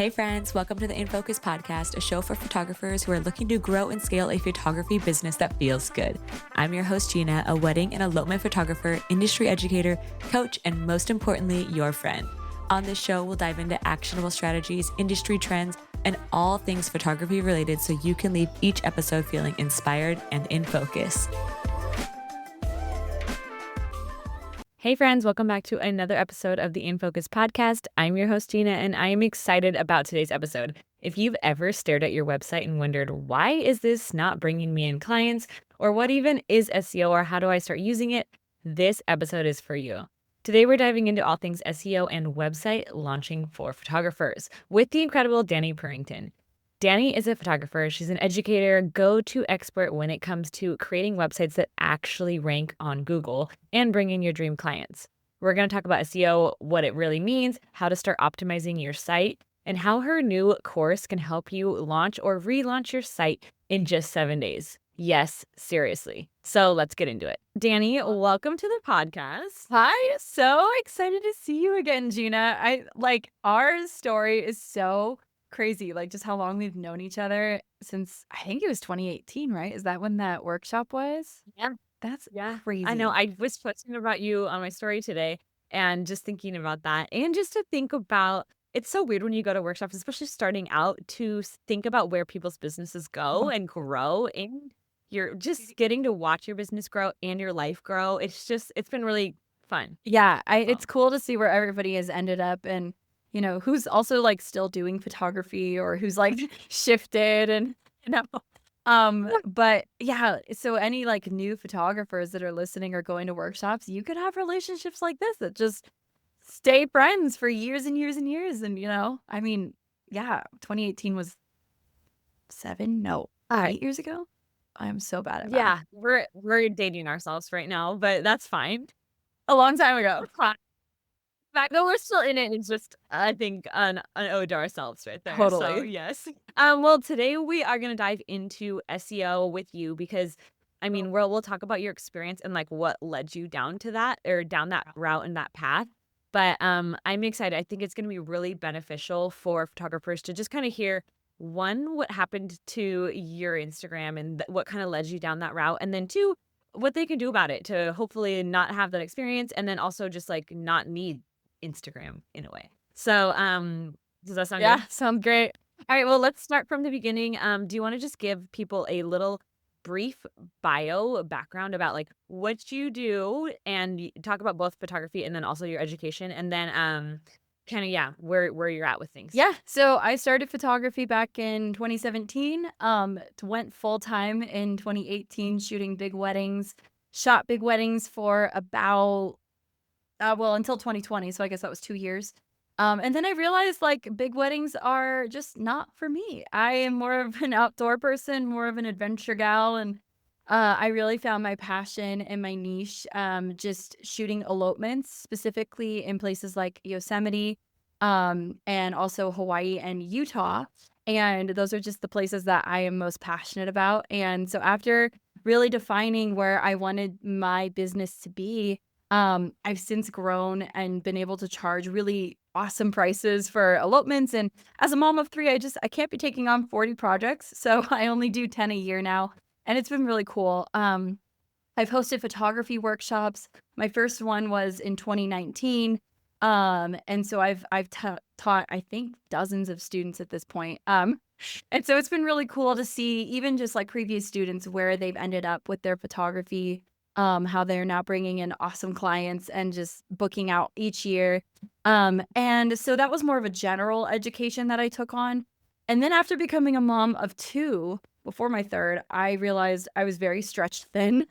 Hey friends, welcome to the In Focus podcast, a show for photographers who are looking to grow and scale a photography business that feels good. I'm your host, Gina, a wedding and elopement photographer, industry educator, coach, and most importantly, your friend. On this show, we'll dive into actionable strategies, industry trends, and all things photography related so you can leave each episode feeling inspired and in focus. Hey friends, welcome back to another episode of the In Focus podcast. I'm your host, Gina, and I am excited about today's episode. If you've ever stared at your website and wondered, why is this not bringing me in clients? Or what even is SEO, or how do I start using it? This episode is for you. Today, we're diving into all things SEO and website launching for photographers with the incredible Dani Purington. Dani is a photographer. She's an educator, go-to expert when it comes to creating websites that actually rank on Google and bring in your dream clients. We're going to talk about SEO, what it really means, how to start optimizing your site, and how her new course can help you launch or relaunch your site in just 7 days. Yes, seriously. So let's get into it. Dani, welcome to the podcast. Hi, so excited to see you again, Gina. Our story is so crazy, just how long we've known each other since I think it was 2018, right? Is that when that workshop was? Yeah. That's Yeah, crazy. I know. I was posting about you on my story today and just thinking about that. And just to think about, it's so weird when you go to workshops, especially starting out, to think about where people's businesses go and grow. And you're just getting to watch your business grow and your life grow. It's been really fun. Yeah, it's cool to see where everybody has ended up and, who's also still doing photography or who's shifted and, you know. But yeah, so any new photographers that are listening or going to workshops, you could have relationships like this that just stay friends for years and years and years. And, I mean, yeah, 2018 was 8 years ago. I'm so bad at math. Yeah, we're dating ourselves right now, but that's fine. A long time ago. Back though we're still in it, it's just, I think, an ode to ourselves right there. So, Totally. yes. Well, today we are gonna dive into SEO with you because, I mean, we'll talk about your experience and, what led you down to that or down that route and that path. But, I'm excited. I think it's gonna be really beneficial for photographers to just kinda hear, one, what happened to your Instagram and what kinda led you down that route, and then two, what they can do about it to hopefully not have that experience, and then also just, not need Instagram in a way. So, does that sound good? Yeah, sounds great. All right, well, let's start from the beginning. Do you want to just give people a little brief bio background about what you do and talk about both photography and then also your education, and then kind of where you're at with things. Yeah, so I started photography back in 2017, went full-time in 2018 shooting big weddings, shot big weddings for about until 2020, so I guess that was 2 years. And then I realized big weddings are just not for me. I am more of an outdoor person, more of an adventure gal, and I really found my passion and my niche just shooting elopements, specifically in places like Yosemite, and also Hawaii and Utah. And those are just the places that I am most passionate about. And so after really defining where I wanted my business to be, I've since grown and been able to charge really awesome prices for elopements. And as a mom of 3, I can't be taking on 40 projects. So I only do 10 a year now. And it's been really cool. I've hosted photography workshops. My first one was in 2019. And so I've taught, I think, dozens of students at this point. And so it's been really cool to see even just previous students where they've ended up with their photography, how they're now bringing in awesome clients and just booking out each year. And so that was more of a general education that I took on. And then after becoming a mom of 2, before my third, I realized I was very stretched thin,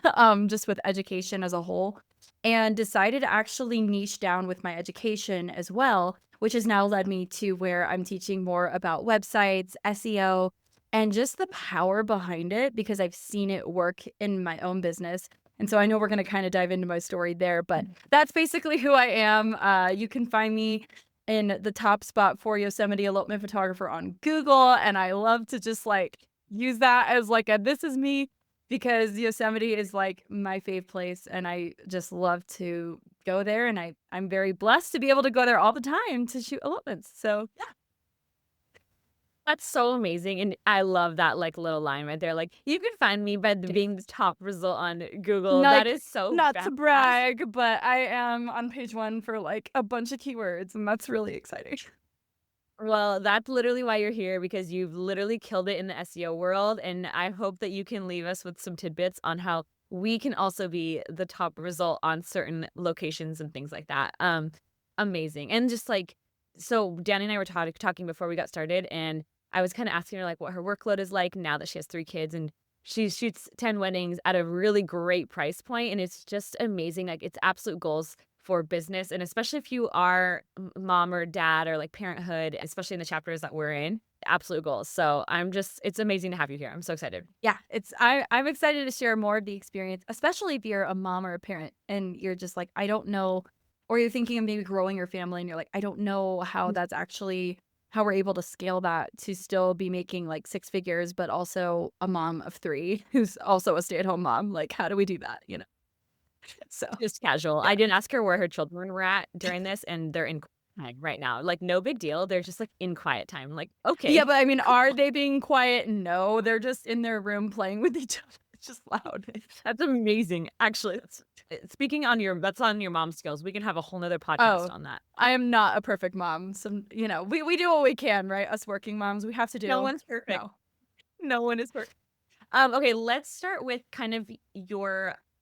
just with education as a whole, and decided to actually niche down with my education as well, which has now led me to where I'm teaching more about websites, SEO, and just the power behind it because I've seen it work in my own business. And so I know we're going to kind of dive into my story there, but that's basically who I am. You can find me in the top spot for Yosemite elopement photographer on Google. And I love to just use that as this is me, because Yosemite is my fave place. And I just love to go there. And I'm very blessed to be able to go there all the time to shoot elopements. So yeah. That's so amazing, and I love that, like, little line right there, like, "You can find me by being the top result on Google." That Like, is so not to badass. brag, but I am on page 1 for, like, a bunch of keywords, and that's really exciting. Well, that's literally why you're here, because you've literally killed it in the SEO world, and I hope that you can leave us with some tidbits on how we can also be the top result on certain locations and things like that. Amazing. And just like, so Danny and I were talking before we got started, and I was kind of asking her like what her workload is like now that she has 3 kids, and she shoots 10 weddings at a really great price point, and it's just amazing. Like, it's absolute goals for business, and especially if you are mom or dad or like parenthood, especially in the chapters that we're in, absolute goals. So it's amazing to have you here. I'm so excited. Yeah, I'm excited to share more of the experience, especially if you're a mom or a parent and you're just like, I don't know, or you're thinking of maybe growing your family and you're like, I don't know how that's actually how we're able to scale that to still be making like 6 figures, but also a mom of 3 who's also a stay-at-home mom. Like, how do we do that, you know? So, Just casual. yeah. I didn't ask her where her children were at during this, and they're in quiet time right now. Like, no big deal. They're just like in quiet time. Like, Yeah, okay, but I mean, are cool. they being quiet? No, they're just in their room playing with each other. It's just loud. That's amazing. Actually, speaking on that's on your mom skills. We can have a whole nother podcast Oh, on that. I am not a perfect mom. Some, we do what we can, right? Us working moms, we have to No do. one's perfect. No. No one is perfect. Okay, let's start with kind of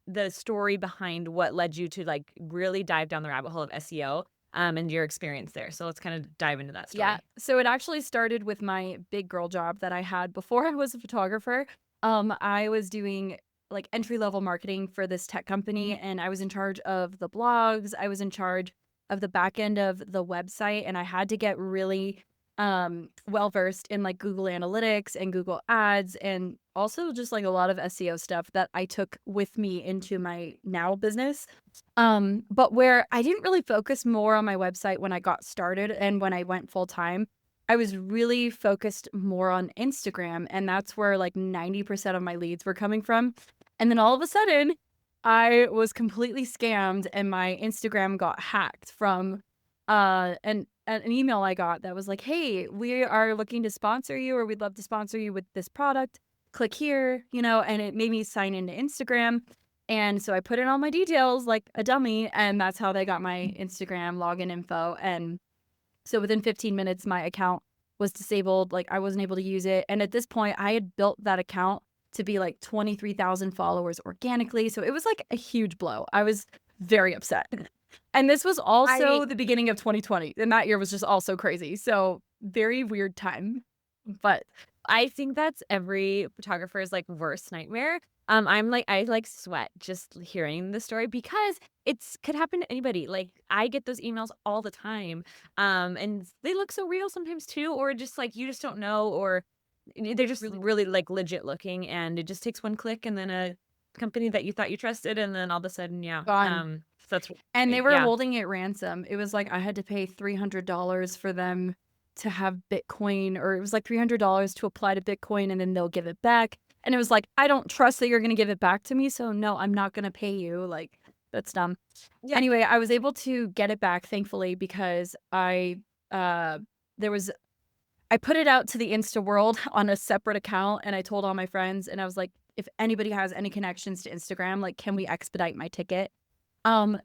the story behind what led you to like really dive down the rabbit hole of SEO, and your experience there. So let's kind of dive into that Yeah. story. So it actually started with my big girl job that I had before I was a photographer. I was doing like entry level marketing for this tech company, and I was in charge of the blogs. I was in charge of the back end of the website, and I had to get really well versed in like Google Analytics and Google Ads, and also just like a lot of SEO stuff that I took with me into my now business. But where I didn't really focus more on my website when I got started and when I went full time, I was really focused more on Instagram, and that's where like 90% of my leads were coming from. And then all of a sudden, I was completely scammed and my Instagram got hacked from an email I got that was like, "Hey, we are looking to sponsor you, or we'd love to sponsor you with this product. Click here," and it made me sign into Instagram. And so I put in all my details like a dummy, and that's how they got my Instagram login info. And so within 15 minutes, my account was disabled. Like, I wasn't able to use it. And at this point, I had built that account to be like 23,000 followers organically. So it was like a huge blow. I was very upset. And this was I also the beginning of 2020. And that year was just also crazy. So very weird time. But I think that's every photographer's like worst nightmare. I like sweat just hearing the story, because it's could happen to anybody. Like, I get those emails all the time. And they look so real sometimes too, or just like you just don't know, or they're just really like legit looking, and it just takes one click, and then a company that you thought you trusted, and then all of a sudden, yeah. gone. So that's And they right. were Yeah. holding it ransom. It was like I had to pay $300 for them to have Bitcoin, or it was like $300 to apply to Bitcoin and then they'll give it back. And it was like, I don't trust that you're going to give it back to me. So no, I'm not going to pay you. Like, that's dumb. Yeah. Anyway, I was able to get it back, thankfully, because uh, there was, I put it out to the Insta world on a separate account, and I told all my friends, and I was like, if anybody has any connections to Instagram, like, can we expedite my ticket?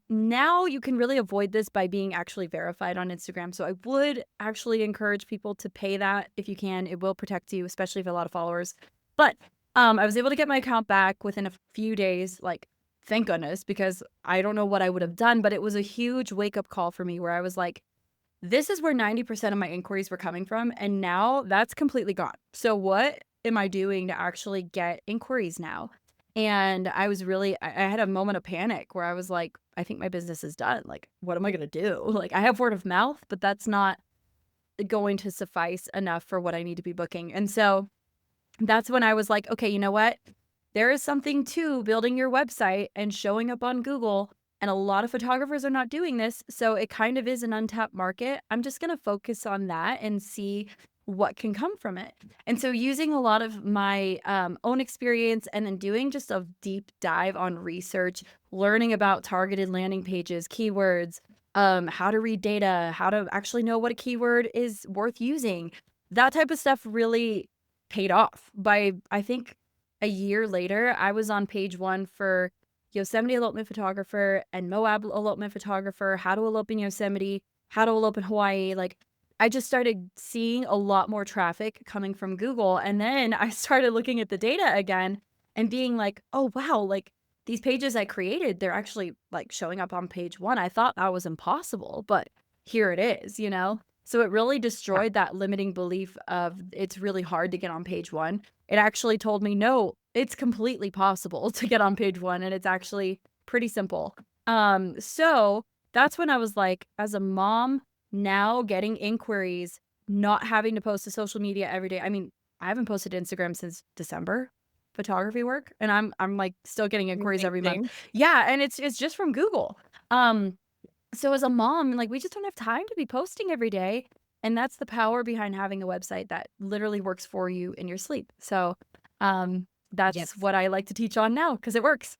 Now you can really avoid this by being actually verified on Instagram. So I would actually encourage people to pay that if you can. It will protect you, especially if you have a lot of followers. But I was able to get my account back within a few days. Like, thank goodness, because I don't know what I would have done, but it was a huge wake up call for me where I was like, this is where 90% of my inquiries were coming from. And now that's completely gone. So what am I doing to actually get inquiries now? And I was really, I had a moment of panic where I was like, I think my business is done. Like, what am I going to do? Like, I have word of mouth, but that's not going to suffice enough for what I need to be booking. And so that's when I was like, okay, you know what? There is something to building your website and showing up on Google. And a lot of photographers are not doing this. So it kind of is an untapped market. I'm just going to focus on that and see what can come from it. And so using a lot of my own experience and then doing just a deep dive on research, learning about targeted landing pages, keywords, how to read data, how to actually know what a keyword is worth using. that type of stuff really paid off. By, I think, a year later, I was on page 1 for Yosemite elopement photographer and Moab elopement photographer, how to elope in Yosemite, how to elope in Hawaii. Like, I just started seeing a lot more traffic coming from Google. And then I started looking at the data again and being like, oh, wow, like these pages I created, they're actually like showing up on page 1. I thought that was impossible, but here it is, you know? So it really Yeah. destroyed that limiting belief of it's really hard to get on page 1. It actually told me, no, it's completely possible to get on page 1, and it's actually pretty simple. So that's when I was like, as a mom, now getting inquiries, not having to post to social media every day. I mean, I haven't posted to Instagram since December, photography work, and I'm like still getting inquiries every month. Amazing. Yeah, and it's just from Google. So as a mom, like we just don't have time to be posting every day, and that's the power behind having a website that literally works for you in your sleep. So, that's Yes. what I like to teach on now because it works.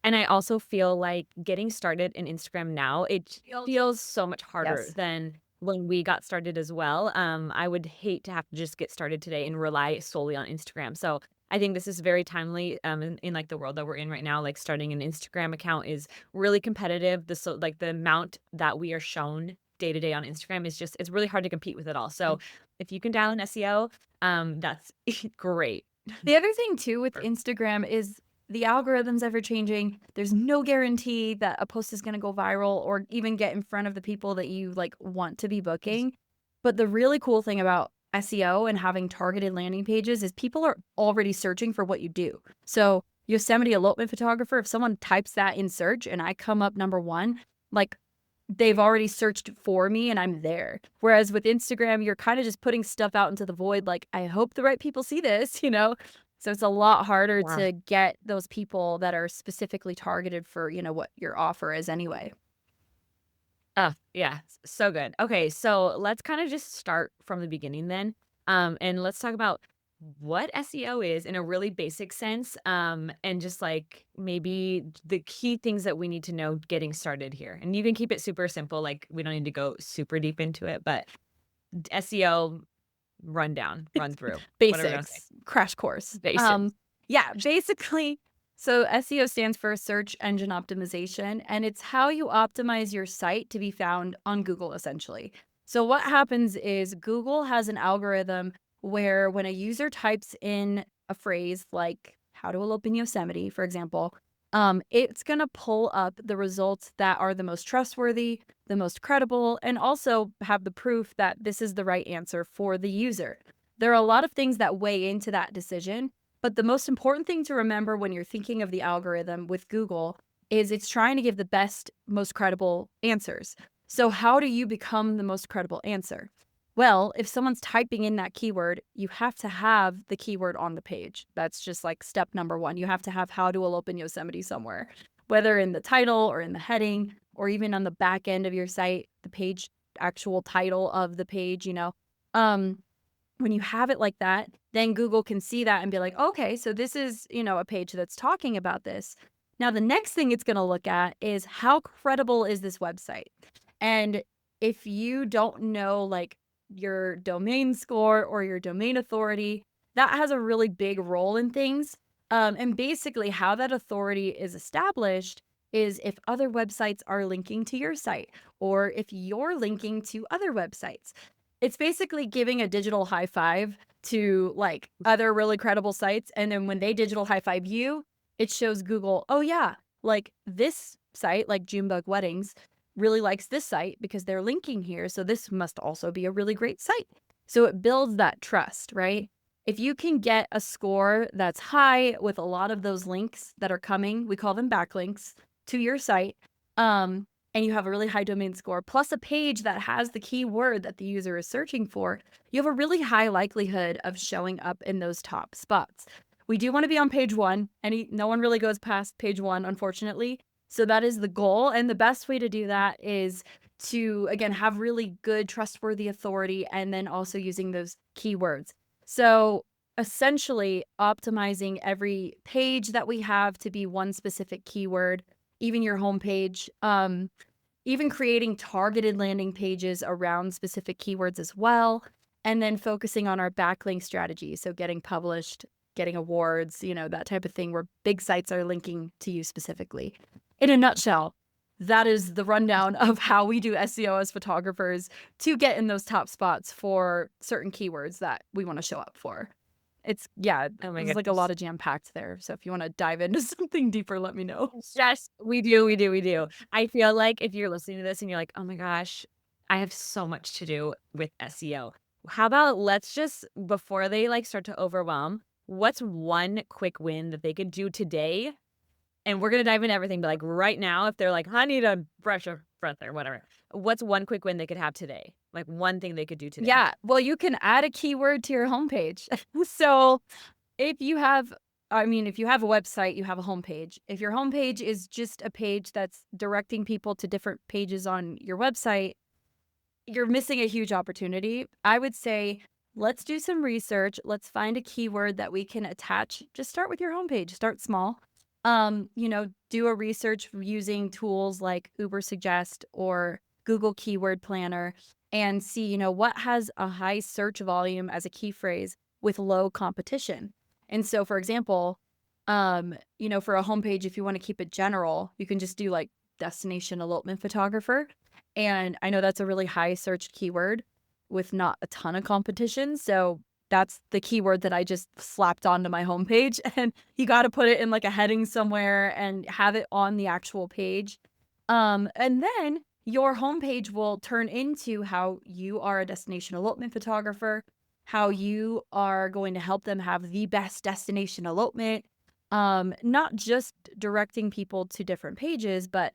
And I also feel like getting started in Instagram now, it feels so much harder Yes. than when we got started as well. I would hate to have to just get started today and rely solely on Instagram. So I think this is very timely in like the world that we're in right now. Like starting an Instagram account is really competitive. Like the amount that we are shown day to day on Instagram is just it's really hard to compete with it all. So if you can dial in SEO, that's great. The other thing too with Instagram is the algorithm's ever changing. There's no guarantee that a post is going to go viral or even get in front of the people that you like want to be booking. But the really cool thing about SEO and having targeted landing pages is people are already searching for what you do. So Yosemite elopement photographer, if someone types that in search and I come up number 1, like they've already searched for me and I'm there. Whereas with Instagram, you're kind of just putting stuff out into the void. Like, I hope the right people see this, you know? So it's a lot harder Yeah. to get those people that are specifically targeted for, you know, what your offer is anyway. Oh, yeah, so good. Okay, so let's kind of just start from the beginning then. And let's talk about what SEO is in a really basic sense. And just like maybe the key things that we need to know getting started here. And you can keep it super simple, like we don't need to go super deep into it, but SEO rundown, run through, whatever you want to say. Basics, crash course. Basics. Yeah, basically, so SEO stands for search engine optimization, and it's how you optimize your site to be found on Google, essentially. So what happens is Google has an algorithm where when a user types in a phrase like how to elope in Yosemite, for example, it's going to pull up the results that are the most trustworthy, the most credible, and also have the proof that this is the right answer for the user. There are a lot of things that weigh into that decision, but the most important thing to remember when you're thinking of the algorithm with Google is it's trying to give the best, most credible answers. So how do you become the most credible answer? Well, if someone's typing in that keyword, you have to have the keyword on the page. That's just like step number 1. You have to have how to elope in Yosemite somewhere, whether in the title or in the heading or even on the back end of your site, the page, actual title of the page, you know. When you have it like that, then Google can see that and be like, okay, so this is, you know, a page that's talking about this. Now, the next thing it's going to look at is how credible is this website? And if you don't know, like, your domain score or your domain authority, that has a really big role in things. And basically, how that authority is established is if other websites are linking to your site or if you're linking to other websites. It's basically giving a digital high five to like other really credible sites. And then when they digital high five you, it shows Google, oh, yeah, like this site, like Junebug Weddings, really likes this site because they're linking here. So this must also be a really great site. So it builds that trust, right? If you can get a score that's high with a lot of those links that are coming, we call them backlinks to your site, and you have a really high domain score, plus a page that has the keyword that the user is searching for, you have a really high likelihood of showing up in those top spots. We do want to be on page 1. No one really goes past page 1, unfortunately. So that is the goal. And the best way to do that is to, again, have really good, trustworthy authority and then also using those keywords. So essentially optimizing every page that we have to be one specific keyword, even your homepage. even creating targeted landing pages around specific keywords as well. And then focusing on our backlink strategy. So getting published, getting awards, that type of thing where big sites are linking to you specifically. In a nutshell, that is the rundown of how we do SEO as photographers to get in those top spots for certain keywords that we want to show up for. It's Oh my there's like a goodness. lot of jam packed there. So if you want to dive into something deeper, let me know. Yes, we do, we do, we do. I feel like if you're listening to this and you're like, "Oh my gosh, I have so much to do with SEO." How about let's just before they, like, start to overwhelm, what's one quick win that they could do today? And we're gonna dive into everything, but, like, right now, if they're like, "I need a brush of breath," or whatever, what's one quick win they could have today? Like, one thing they could do today? Yeah, well, you can add a keyword to your homepage. So if you have if you have a website, you have a homepage. If your homepage is just a page that's directing people to different pages on your website, you're missing a huge opportunity. I would say, let's do some research. Let's find a keyword that we can attach. Just start with your homepage. Start small. Do a research using tools like Ubersuggest or Google Keyword Planner and see, what has a high search volume as a key phrase with low competition. And so, for example, for a homepage, if you want to keep it general, you can just do like destination elopement photographer. And I know that's a really high search keyword with not a ton of competition. So that's the keyword that I just slapped onto my homepage. And you got to put it in like a heading somewhere and have it on the actual page. And then your homepage will turn into how you are a destination elopement photographer, how you are going to help them have the best destination elopement, not just directing people to different pages, but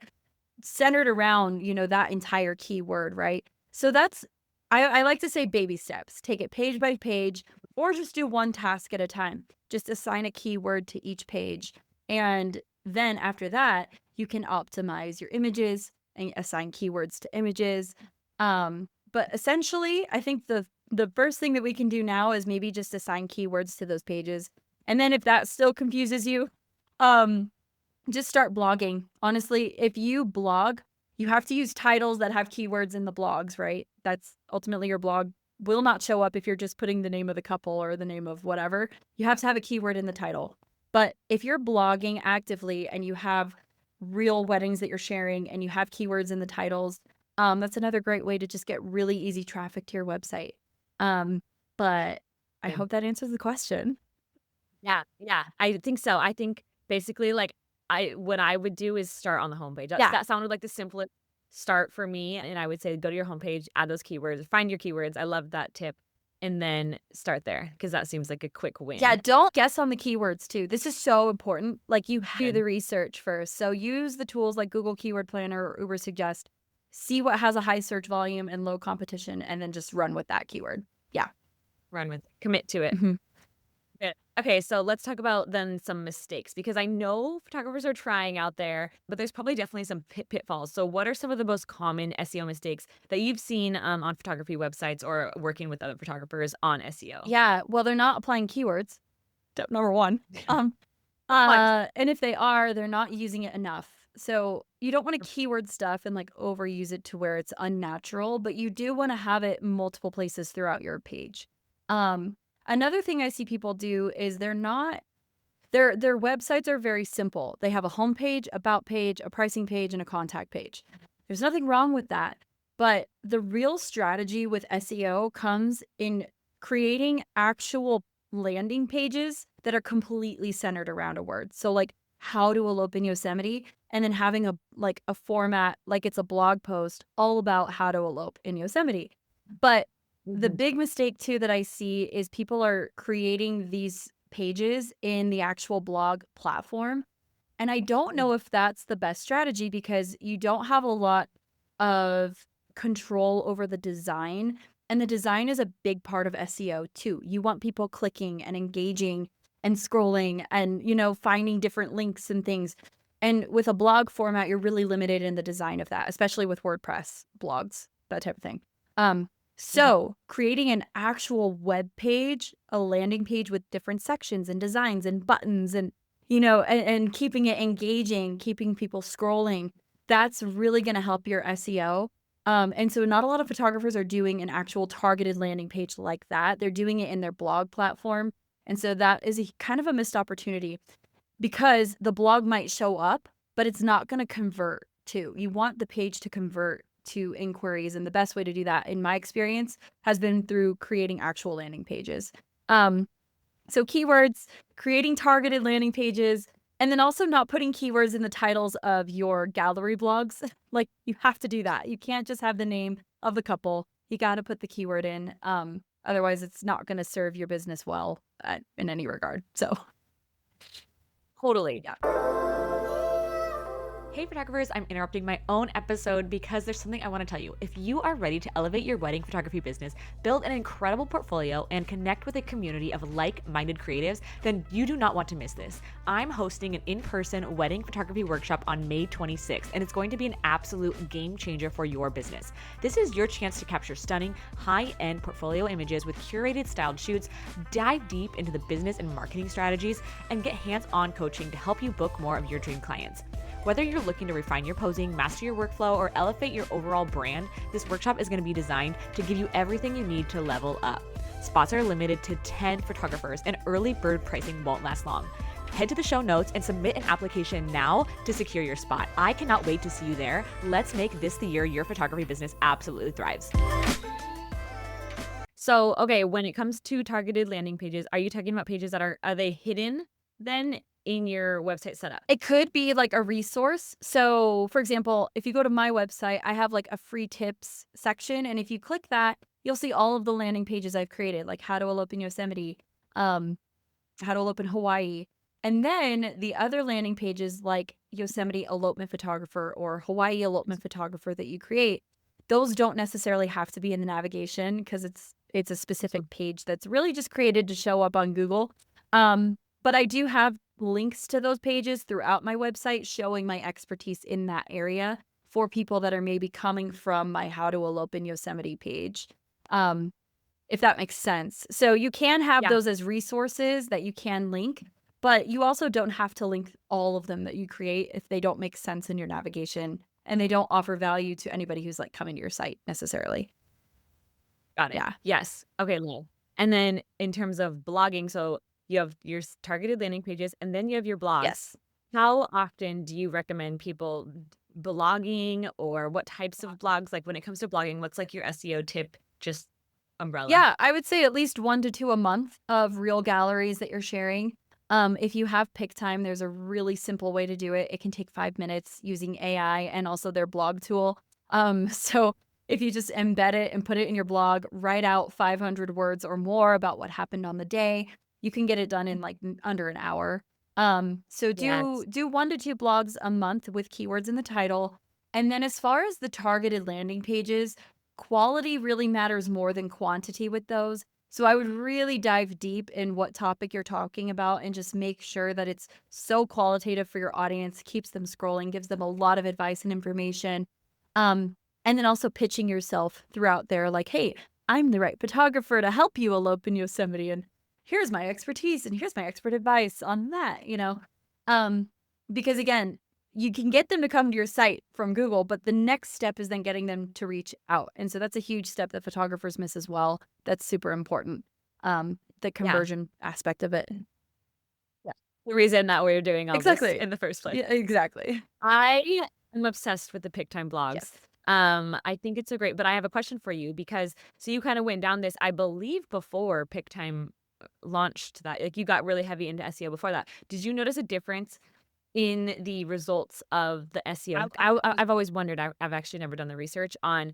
centered around, that entire keyword, right? So that's, I like to say baby steps. Take it page by page or just do one task at a time. Just assign a keyword to each page. And then after that, you can optimize your images and assign keywords to images. But essentially, I think the first thing that we can do now is maybe just assign keywords to those pages. And then if that still confuses you, just start blogging. Honestly, if you blog, you have to use titles that have keywords in the blogs, right? That's ultimately your blog will not show up if you're just putting the name of the couple or the name of whatever. You have to have a keyword in the title. But if you're blogging actively and you have real weddings that you're sharing and you have keywords in the titles, that's another great way to just get really easy traffic to your website. But I hope that answers the question. Yeah, yeah, I think so. I think basically, like, what I would do is start on the homepage. Yeah. That sounded like the simplest start for me, and I would say go to your homepage, add those keywords, find your keywords. I love that tip, and then start there because that seems like a quick win. Yeah, don't guess on the keywords too. This is so important. Like you do Good. the research first. So use the tools like Google Keyword Planner or Ubersuggest. See what has a high search volume and low competition, and then just run with that keyword. Yeah. Run with it. Commit to it. Mhm. Good. Okay, so let's talk about then some mistakes because I know photographers are trying out there, but there's probably definitely some pitfalls. So, what are some of the most common SEO mistakes that you've seen on photography websites or working with other photographers on SEO? Yeah. Well, they're not applying keywords. Number one. And if they are, they're not using it enough. So you don't want to keyword stuff and like overuse it to where it's unnatural, but you do want to have it multiple places throughout your page. Another thing I see people do is their websites are very simple. They have a homepage, about page, a pricing page, and a contact page. There's nothing wrong with that. But the real strategy with SEO comes in creating actual landing pages that are completely centered around a word. So like how to elope in Yosemite, and then having a format like it's a blog post all about how to elope in Yosemite. But the big mistake too that I see is people are creating these pages in the actual blog platform. And I don't know if that's the best strategy because you don't have a lot of control over the design. And the design is a big part of SEO too. You want people clicking and engaging and scrolling and, finding different links and things. And with a blog format, you're really limited in the design of that, especially with WordPress blogs, that type of thing. So creating an actual web page, a landing page with different sections and designs and buttons and, and keeping it engaging, keeping people scrolling, that's really going to help your SEO. And so not a lot of photographers are doing an actual targeted landing page like that. They're doing it in their blog platform. And so that is a kind of a missed opportunity because the blog might show up, but it's not going to convert to. You want the page to convert to inquiries. And the best way to do that, in my experience, has been through creating actual landing pages. So keywords, creating targeted landing pages, and then also not putting keywords in the titles of your gallery blogs. Like, you have to do that. You can't just have the name of the couple. You got to put the keyword in. Otherwise, it's not going to serve your business well in any regard. So, Totally. yeah. Hey photographers, I'm interrupting my own episode because there's something I want to tell you. If you are ready to elevate your wedding photography business, build an incredible portfolio, and connect with a community of like-minded creatives, then you do not want to miss this. I'm hosting an in-person wedding photography workshop on May 26th, and it's going to be an absolute game changer for your business. This is your chance to capture stunning, high-end portfolio images with curated styled shoots, dive deep into the business and marketing strategies, and get hands-on coaching to help you book more of your dream clients. Whether you're looking to refine your posing, master your workflow, or elevate your overall brand, this workshop is going to be designed to give you everything you need to level up. Spots are limited to 10 photographers, and early bird pricing won't last long. Head to the show notes and submit an application now to secure your spot. I cannot wait to see you there. Let's make this the year your photography business absolutely thrives. So, okay, when it comes to targeted landing pages, are you talking about pages that are they hidden then in your website setup? It could be like a resource. So, for example, if you go to my website, I have like a free tips section. And if you click that, you'll see all of the landing pages I've created, like how to elope in Yosemite, how to elope in Hawaii. And then the other landing pages like Yosemite elopement photographer or Hawaii elopement photographer that you create, those don't necessarily have to be in the navigation because it's a specific page that's really just created to show up on Google. But I do have links to those pages throughout my website showing my expertise in that area for people that are maybe coming from my How to Elope in Yosemite page, if that makes sense. So you can have those as resources that you can link, but you also don't have to link all of them that you create if they don't make sense in your navigation and they don't offer value to anybody who's like coming to your site necessarily. Got it. Yeah. Yes. Okay, Lil. And then in terms of blogging, so you have your targeted landing pages and then you have your blogs. Yes. How often do you recommend people blogging, or what types of blogs? Like when it comes to blogging, what's like your SEO tip, just umbrella? Yeah, I would say at least 1 to 2 a month of real galleries that you're sharing. If you have PickTime, there's a really simple way to do it. It can take 5 minutes using AI and also their blog tool. So if you just embed it and put it in your blog, write out 500 words or more about what happened on the day, you can get it done in like under an hour. So do 1 to 2 blogs a month with keywords in the title. And then as far as the targeted landing pages, quality really matters more than quantity with those. So I would really dive deep in what topic you're talking about and just make sure that it's so qualitative for your audience, keeps them scrolling, gives them a lot of advice and information. And then also pitching yourself throughout there like, hey, I'm the right photographer to help you elope in Yosemite, and here's my expertise and here's my expert advice on that, because again, you can get them to come to your site from Google, but the next step is then getting them to reach out. And so that's a huge step that photographers miss as well. That's super important. The conversion aspect of it. Yeah. The reason that we're doing all this in the first place. Yeah, exactly. I am obsessed with the PickTime blogs. Yes. I think it's so great, but I have a question for you because so you kind of went down this, I believe, before PickTime launched that. Like you got really heavy into SEO before that. Did you notice a difference in the results of the SEO? I've always wondered, I've actually never done the research on,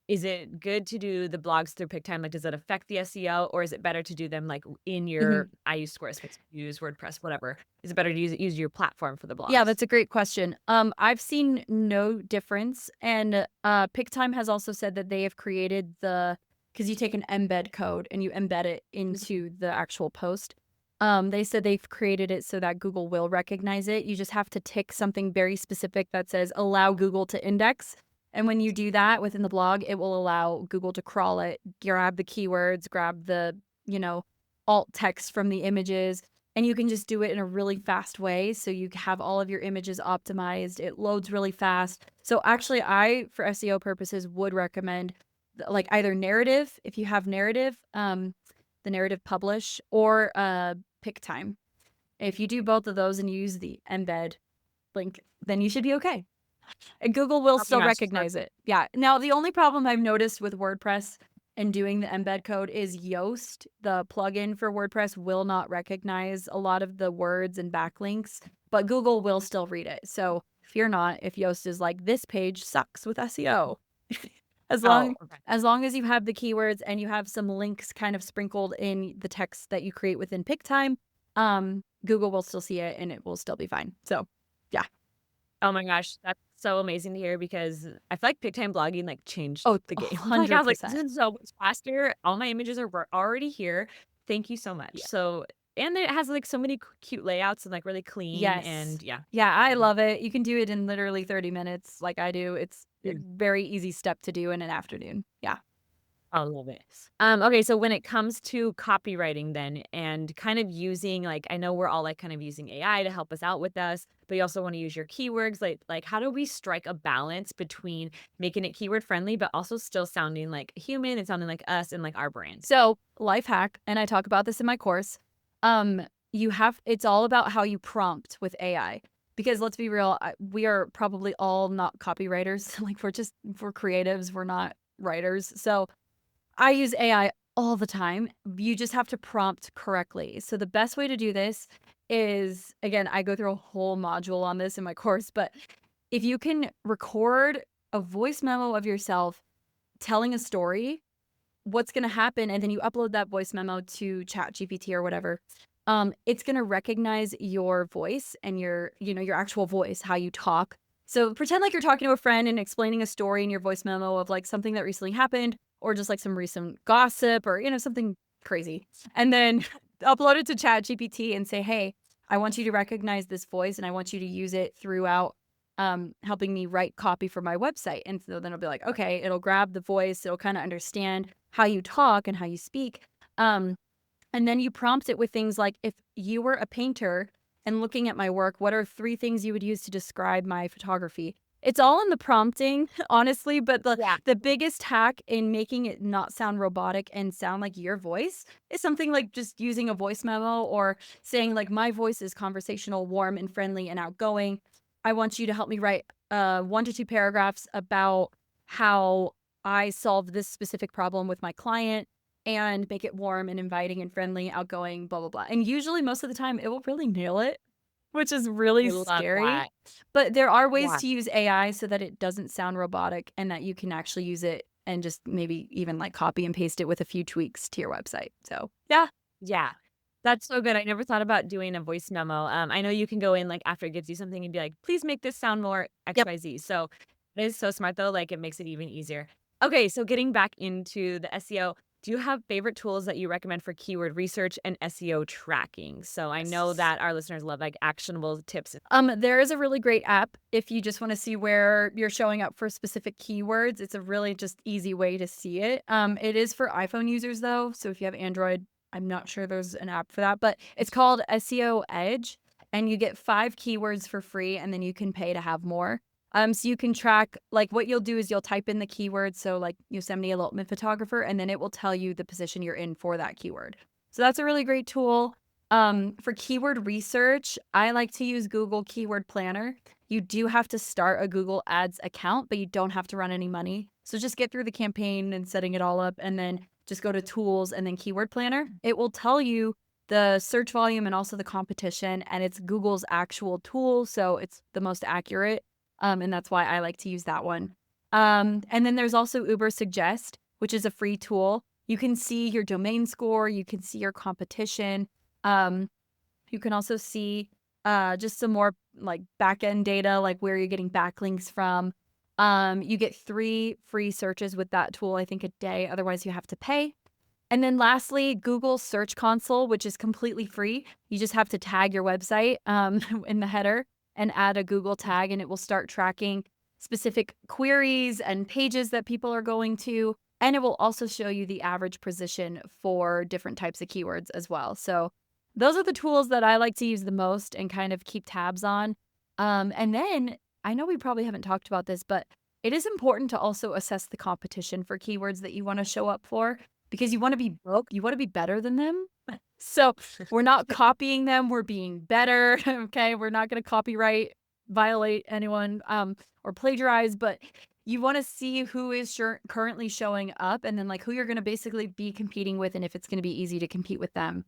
is it good to do the blogs through PickTime? Like, does it affect the SEO, or is it better to do them like in your, I use Squarespace, use WordPress, whatever. Is it better to use your platform for the blogs? Yeah, that's a great question. I've seen no difference. And PickTime has also said that they have created because you take an embed code and you embed it into the actual post. They said they've created it so that Google will recognize it. You just have to tick something very specific that says allow Google to index. And when you do that within the blog, it will allow Google to crawl it, grab the keywords, grab the, alt text from the images, and you can just do it in a really fast way. So you have all of your images optimized. It loads really fast. So actually, I, for SEO purposes, would recommend like either narrative, if you have narrative, the narrative publish, or PickTime. If you do both of those and you use the embed link, then you should be okay. And Google will Oh my still gosh, recognize it. Yeah. Now, the only problem I've noticed with WordPress and doing the embed code is Yoast, the plugin for WordPress, will not recognize a lot of the words and backlinks, but Google will still read it. So fear not if Yoast is like, this page sucks with SEO. As Oh, long okay. as long as you have the keywords and you have some links kind of sprinkled in the text that you create within PickTime, Google will still see it and it will still be fine. So yeah. Oh my gosh, that's so amazing to hear because I feel like Big Time blogging like changed Oh, the game. Like I was like, this 100%. is so much faster. All my images are already here. Thank you so much. Yeah. So, and it has like so many cute layouts and like really clean Yes. and yeah. Yeah, I Mhm. love it. You can do it in literally 30 minutes like I do. It's a Yeah. very easy step to do in an afternoon. Yeah. I love it. Okay, so when it comes to copywriting then and kind of using like I know we're all like kind of using AI to help us out with this, but you also want to use your keywords. Like how do we strike a balance between making it keyword friendly, but also still sounding like human and sounding like us and like our brand? So, life hack, and I talk about this in my course. Um, it's all about how you prompt with AI. Because let's be real, we are probably all not copywriters. Like we're creatives, we're not writers. So I use AI all the time. You just have to prompt correctly. So the best way to do this is, again, I go through a whole module on this in my course, but if you can record a voice memo of yourself telling a story, what's going to happen, and then you upload that voice memo to ChatGPT or whatever, it's going to recognize your voice and your actual voice, how you talk. So pretend like you're talking to a friend and explaining a story in your voice memo of like something that recently happened or just like some recent gossip or, something crazy. And then upload it to ChatGPT and say, hey, I want you to recognize this voice and I want you to use it throughout helping me write copy for my website. And so then it'll be like, okay, it'll grab the voice. It'll kind of understand how you talk and how you speak. And then you prompt it with things like, if you were a painter and looking at my work, what are 3 things you would use to describe my photography? It's all in the prompting, honestly, but Yeah. the biggest hack in making it not sound robotic and sound like your voice is something like just using a voice memo or saying like, my voice is conversational, warm and friendly and outgoing. I want you to help me write 1 to 2 paragraphs about how I solved this specific problem with my client and make it warm and inviting and friendly, outgoing, blah, blah, blah. And usually most of the time it will really nail it, which is really I love scary. that. But there are ways Yeah. to use AI so that it doesn't sound robotic and that you can actually use it and just maybe even like copy and paste it with a few tweaks to your website. So yeah. Yeah. That's so good. I never thought about doing a voice memo. I know you can go in like after it gives you something and be like, please make this sound more Yep. XYZ. So it is so smart though. Like it makes it even easier. Okay. So getting back into the SEO, do you have favorite tools that you recommend for keyword research and SEO tracking? So I know Yes. that our listeners love like actionable tips. There is a really great app if you just want to see where you're showing up for specific keywords. It's a really just easy way to see it. It is for iPhone users though, so if you have Android, I'm not sure there's an app for that, but it's called SEO Edge, and you get 5 keywords for free, and then you can pay to have more. So you can track, like what you'll do is you'll type in the keyword, so like Yosemite elopement photographer, and then it will tell you the position you're in for that keyword. So that's a really great tool. For keyword research, I like to use Google Keyword Planner. You do have to start a Google Ads account, but you don't have to run any money. So just get through the campaign and setting it all up, and then just go to Tools and then Keyword Planner. It will tell you the search volume and also the competition, and it's Google's actual tool, so it's the most accurate. And that's why I like to use that one. And then there's also Uber Suggest, which is a free tool. You can see your domain score, you can see your competition. You can also see just some more like back-end data, like where you're getting backlinks from. You get 3 free searches with that tool, I think, a day. Otherwise, you have to pay. And then lastly, Google Search Console, which is completely free. You just have to tag your website in the header and add a Google tag, and it will start tracking specific queries and pages that people are going to. And it will also show you the average position for different types of keywords as well. So those are the tools that I like to use the most and kind of keep tabs on. And then I know we probably haven't talked about this, but it is important to also assess the competition for keywords that you want to show up for, because you want to be better than them. So we're not copying them, we're being better. Okay. We're not going to copyright violate anyone or plagiarize, but you want to see who is currently showing up, and then like who you're going to basically be competing with, and if it's going to be easy to compete with them.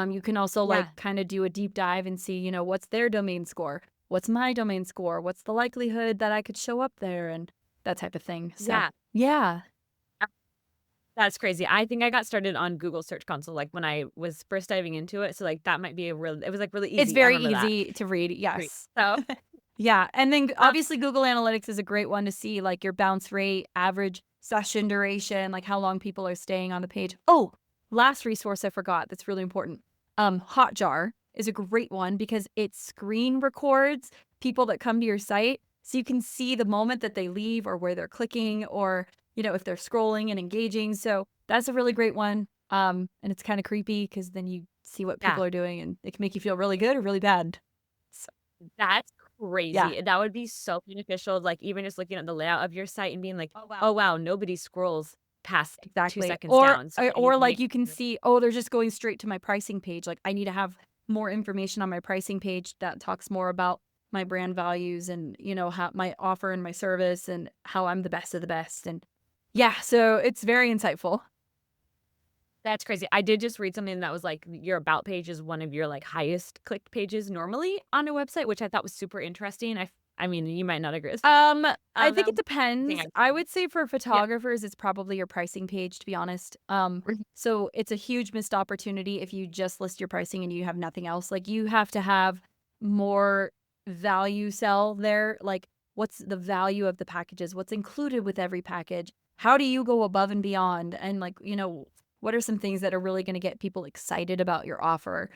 You can also like kind of do a deep dive and see, what's their domain score? What's my domain score? What's the likelihood that I could show up there, and that type of thing. So, yeah. That's crazy. I think I got started on Google Search Console like when I was first diving into it. So like that might be it was like really easy. It's very easy to read. Yes. So yeah. And then obviously Google Analytics is a great one to see like your bounce rate, average session duration, like how long people are staying on the page. Oh, last resource I forgot that's really important. Hotjar is a great one because it screen records people that come to your site. So you can see the moment that they leave or where they're clicking, or if they're scrolling and engaging. So that's a really great one. And it's kind of creepy because then you see what people are doing, and it can make you feel really good or really bad. So that's crazy. Yeah. That would be so beneficial. Like even just looking at the layout of your site and being like, oh wow, nobody scrolls past 2 seconds down. So or like you can see, oh, they're just going straight to my pricing page. Like I need to have more information on my pricing page that talks more about my brand values and, how my offer and my service and how I'm the best of the best. And yeah, so it's very insightful. That's crazy. I did just read something that was like your about page is one of your like highest clicked pages normally on a website, which I thought was super interesting. I mean, you might not agree. I think it depends. I would say for photographers, it's probably your pricing page, to be honest. So it's a huge missed opportunity if you just list your pricing and you have nothing else. Like you have to have more value sell there. Like what's the value of the packages? What's included with every package? How do you go above and beyond? And like, what are some things that are really going to get people excited about your offer?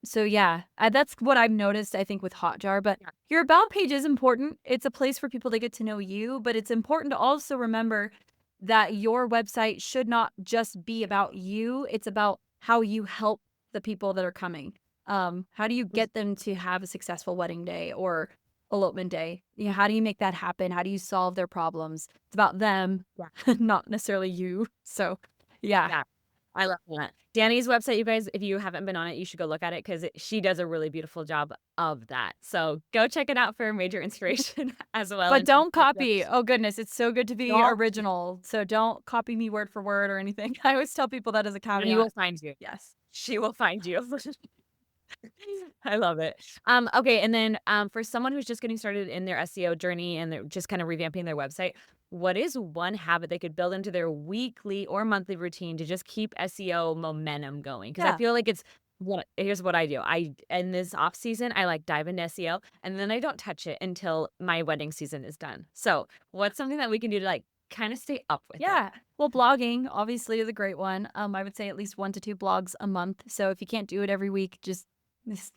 So yeah, that's what I've noticed, I think, with Hotjar. But your about page is important. It's a place for people to get to know you, but it's important to also remember that your website should not just be about you. It's about how you help the people that are coming. How do you get them to have a successful wedding day or elopement day? How do you make that happen? How do you solve their problems? It's about them, not necessarily you. So yeah. I love that. Dani's website, you guys, if you haven't been on it, you should go look at it because she does a really beautiful job of that. So go check it out for major inspiration as well. But don't copy. Oh, goodness. It's so good to be original. So don't copy me word for word or anything. I always tell people that as a caveat. She will find you. Yes. She will find you. I love it. Okay. And then for someone who's just getting started in their SEO journey and they're just kind of revamping their website, what is one habit they could build into their weekly or monthly routine to just keep SEO momentum going? Because I feel like here's what I do. In this off season, I like dive into SEO and then I don't touch it until my wedding season is done. So what's something that we can do to like kind of stay up with it? Well, blogging obviously is a great one. I would say at least 1 to 2 blogs a month. So if you can't do it every week, just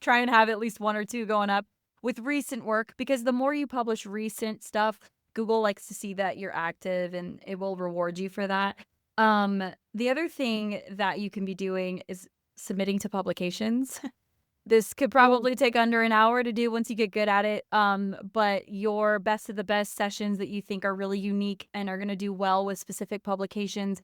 try and have at least 1 or 2 going up with recent work, because the more you publish recent stuff, Google likes to see that you're active and it will reward you for that. The other thing that you can be doing is submitting to publications. This could probably take under an hour to do once you get good at it. But your best of the best sessions that you think are really unique and are going to do well with specific publications,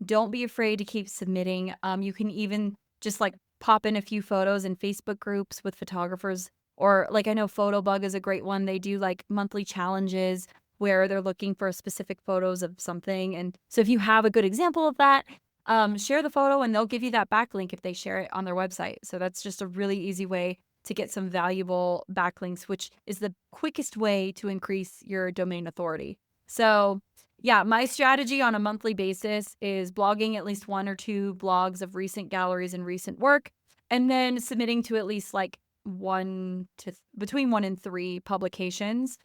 don't be afraid to keep submitting. You can even just like pop in a few photos in Facebook groups with photographers, or like I know Photobug is a great one. They do like monthly challenges where they're looking for specific photos of something. And so if you have a good example of that, share the photo and they'll give you that backlink if they share it on their website. So that's just a really easy way to get some valuable backlinks, which is the quickest way to increase your domain authority. So yeah, my strategy on a monthly basis is blogging at least 1 or 2 blogs of recent galleries and recent work, and then submitting to at least like between 1 and 3 publications.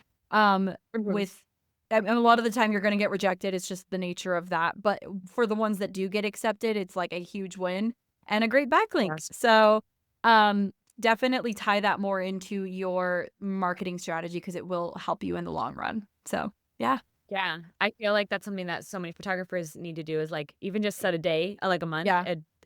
With a lot of the time you're going to get rejected. It's just the nature of that. But for the ones that do get accepted, it's like a huge win and a great backlink. Yes. So definitely tie that more into your marketing strategy because it will help you in the long run. So yeah. Yeah. I feel like that's something that so many photographers need to do is like even just set a day, like a month,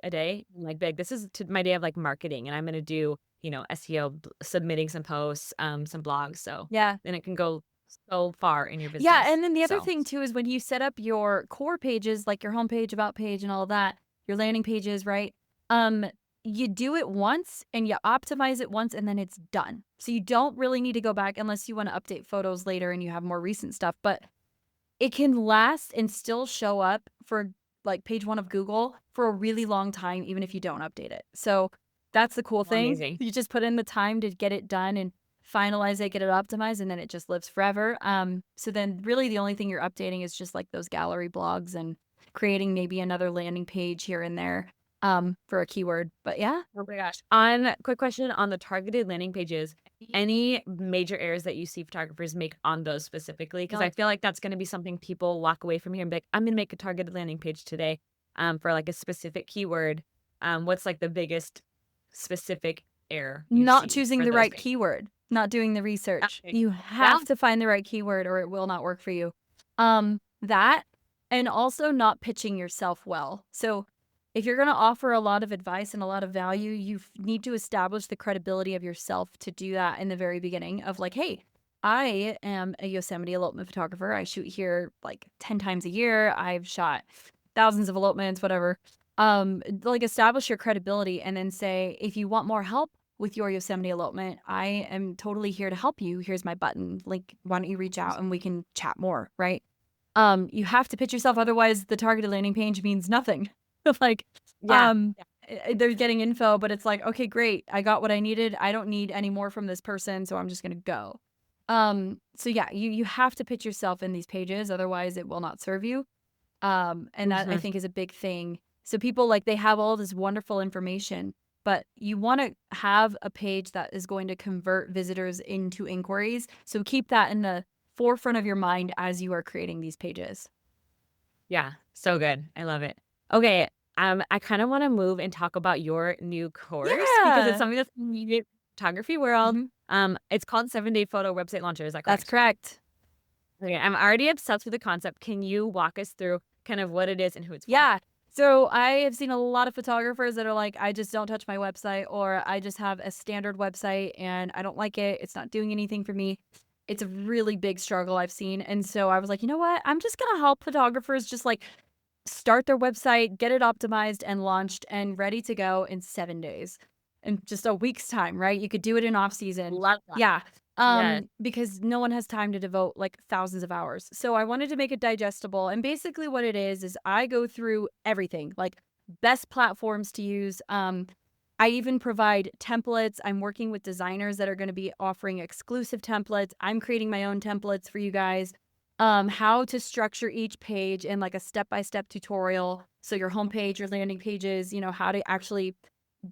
a day, like, big. This is my day of like marketing, and I'm gonna do, SEO, submitting some posts, some blogs. So Yeah. then it can go so far in your Yeah, business. and then the other So thing too is when you set up your core pages, like your homepage, about page, and all that, your landing pages, right? Um, you do it once and you optimize it once, and then it's done. So you don't really need to go back unless you want to update photos later and you have more recent stuff. But it can last and still show up for like page one of Google for a really long time, even if you don't update it. So that's the cool thing. amazing. You just put in the time to get it done and finalize it, get it optimized, and then it just lives forever. So then really the only thing you're updating is just like those gallery blogs and creating maybe another landing page here and there for a keyword. But yeah. Oh my gosh. Quick question on the targeted landing pages, any major errors that you see photographers make on those specifically? Because I feel like that's going to be something people walk away from here and be like, I'm going to make a targeted landing page today, for like a specific keyword. What's like the biggest specific error you Not see choosing for the those right pages? keyword, not doing the research. Okay. You Well, have to find the right keyword or it will not work for you. That, and also not pitching yourself well. So if you're going to offer a lot of advice and a lot of value, you need to establish the credibility of yourself to do that in the very beginning of like, hey, I am a Yosemite elopement photographer. I shoot here like 10 times a year. I've shot thousands of elopements, whatever. Like establish your credibility and then say, if you want more help with your Yosemite elopement, I am totally here to help you. Here's my button. Like, why don't you reach out and we can chat more, right? You have to pitch yourself, otherwise the targeted landing page means nothing. Like, yeah. they're getting info, but it's like, okay, great. I got what I needed. I don't need any more from this person, so I'm just gonna go. So yeah, you have to pitch yourself in these pages, otherwise it will not serve you. And that I Mhm. think is a big thing. So people like they have all this wonderful information, but you want to have a page that is going to convert visitors into inquiries. So keep that in the forefront of your mind as you are creating these pages. Yeah. So good. I love it. Okay. I kind of want to move and talk about your new course because it's Yeah. something that's in the photography world. Mhm. It's called 7-Day Photo Website Launcher. Is that That's correct? correct. Okay, I'm already obsessed with the concept. Can you walk us through kind of what it is and who it's for? Yeah. So I have seen a lot of photographers that are like, I just don't touch my website, or I just have a standard website and I don't like it. It's not doing anything for me. It's a really big struggle I've seen. And so I was like, you know what? I'm just going to help photographers just like start their website, get it optimized and launched and ready to go in 7 days, in just a week's time, right? You could do it in off season. Love that. Yeah. Yes. Because no one has time to devote like thousands of hours. So I wanted to make it digestible. And basically what it is I go through everything, like best platforms to use. I even provide templates. I'm working with designers that are going to be offering exclusive templates. I'm creating my own templates for you guys. How to structure each page in like a step-by-step tutorial. So your homepage, your landing pages, how to actually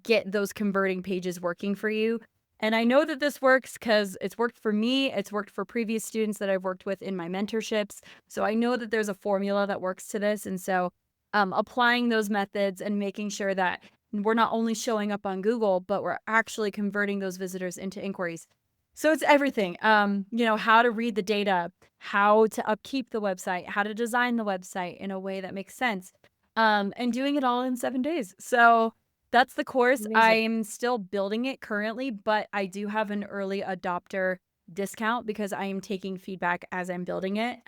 get those converting pages working for you. And I know that this works because it's worked for me. It's worked for previous students that I've worked with in my mentorships. So I know that there's a formula that works to this. And so applying those methods and making sure that we're not only showing up on Google, but we're actually converting those visitors into inquiries. So it's everything, how to read the data, how to upkeep the website, how to design the website in a way that makes sense, and doing it all in 7 days. So that's the course. Amazing. I'm still building it currently, but I do have an early adopter discount because I am taking feedback as I'm building it.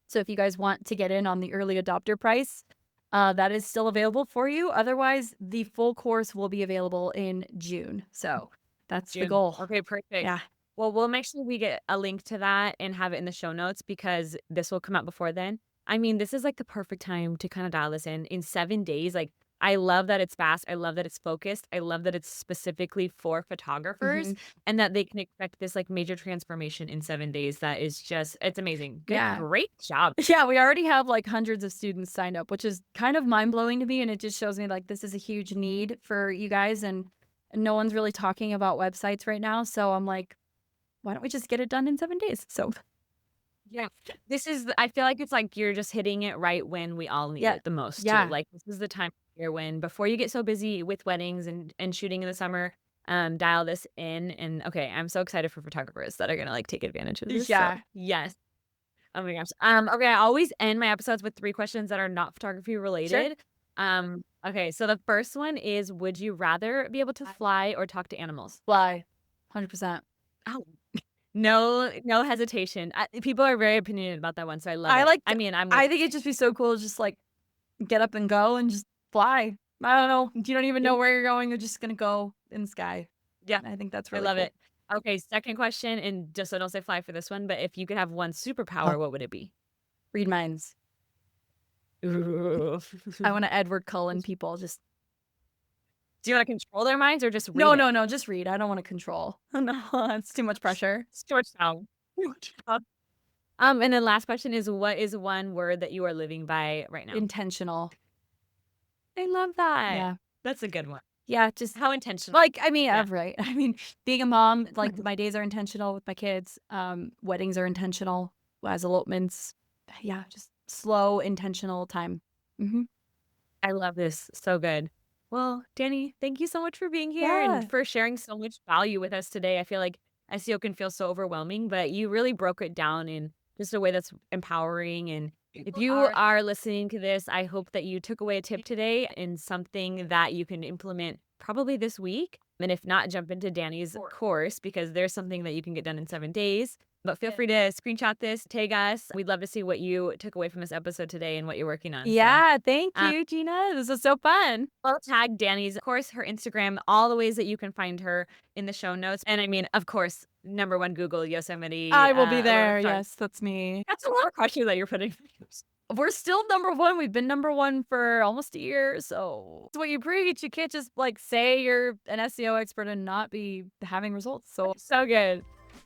So if you guys want to get in on the early adopter price, that is still available for you. Otherwise, the full course will be available in June. So that's the June. goal. Okay, perfect. Yeah. Well, we'll make sure we get a link to that and have it in the show notes because this will come out before then. I mean, this is like the perfect time to kind of dial this in 7 days. Like, I love that it's fast. I love that it's focused. I love that it's specifically for photographers Mhm. and that they can expect this like major transformation in 7 days. That is just, it's amazing. Good, Yeah. great job. Yeah, we already have like hundreds of students signed up, which is kind of mind blowing to me. And it just shows me like this is a huge need for you guys. And no one's really talking about websites right now. So I'm like, why don't we just get it done in 7 days? So, Yeah. I feel like it's like you're just hitting it right when we all need yeah. it the most too. Yeah. Like this is the time of year when before you get so busy with weddings and shooting in the summer, dial this in. And okay, I'm so excited for photographers that are gonna like take advantage of this. So Yeah. yes. Oh my gosh. Okay, I always end my episodes with 3 questions that are not photography Sure. related. Okay, so the first one is, would you rather be able to fly or talk to animals? Fly. 100%. Oh, no hesitation. People are very opinionated about that one, so I love I it. like I mean, I'm with I think it'd just be so cool to just like get up and go and just fly. I don't know. You don't even know where you're going. You're just gonna go in the sky. Yeah, I think that's I really love cool. it. Okay, second question, and just so don't say fly for this one, but if you could have one superpower, what would it be? Read minds. Ooh. I want to Edward Cullen people. Just Do you want to control their minds or just read no, it? no. Just read. I don't want to control. No, it's too much pressure. It's too much sound. And then last question is, what is one word that you are living by right now? Intentional. I love that. Yeah. That's a good one. Yeah. Just How intentional. like I mean, Yeah. right. I mean, being a mom, like my days are intentional with my kids. Weddings are intentional as elopements. Yeah, just slow, intentional time. I love this. So good. Well, Dani, thank you so much for being here Yeah. and for sharing so much value with us today. I feel like SEO can feel so overwhelming, but you really broke it down in just a way that's empowering. And if you are listening to this, I hope that you took away a tip today and something that you can implement probably this week. And if not, jump into Dani's course because there's something that you can get done in 7 days. But feel free to screenshot this, tag us. We'd love to see what you took away from this episode today and what you're working on. Yeah, thank you, Gina. This was so fun. We'll tag Dani's, of course, her Instagram, all the ways that you can find her in the show notes. And I mean, of course, #1 Google Yosemite. I will be Aurora there. Photography. Yes, that's me. That's a lot of questions that you're putting. We're still #1. We've been #1 for almost a year. So it's what you preach. You can't just like say you're an SEO expert and not be having results. So good.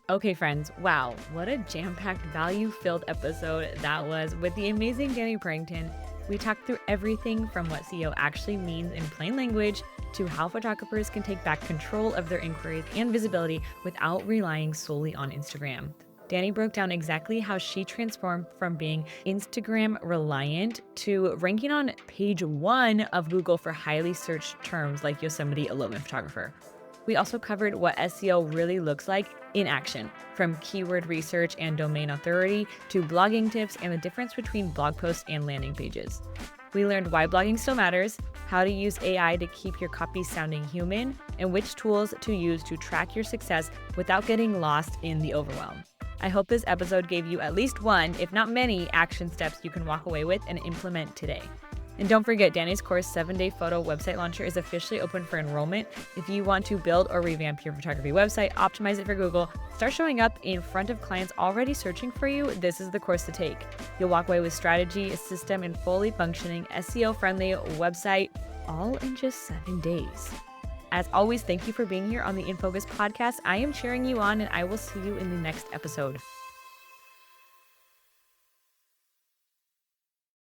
Okay, friends. Wow, what a jam-packed, value-filled episode that was with the amazing Dani Purington. We talked through everything from what SEO actually means in plain language to how photographers can take back control of their inquiries and visibility without relying solely on Instagram. Dani broke down exactly how she transformed from being Instagram reliant to ranking on page 1 of Google for highly searched terms like Yosemite elopement photographer. We also covered what SEO really looks like in action, from keyword research and domain authority to blogging tips and the difference between blog posts and landing pages. We learned why blogging still matters, how to use AI to keep your copy sounding human, and which tools to use to track your success without getting lost in the overwhelm. I hope this episode gave you at least one, if not many, action steps you can walk away with and implement today. And don't forget, Dani's course, 7-Day Photo Website Launcher, is officially open for enrollment. If you want to build or revamp your photography website, optimize it for Google, start showing up in front of clients already searching for you, this is the course to take. You'll walk away with strategy, a system, and fully functioning SEO-friendly website, all in just 7 days. As always, thank you for being here on the InFocus podcast. I am cheering you on, and I will see you in the next episode.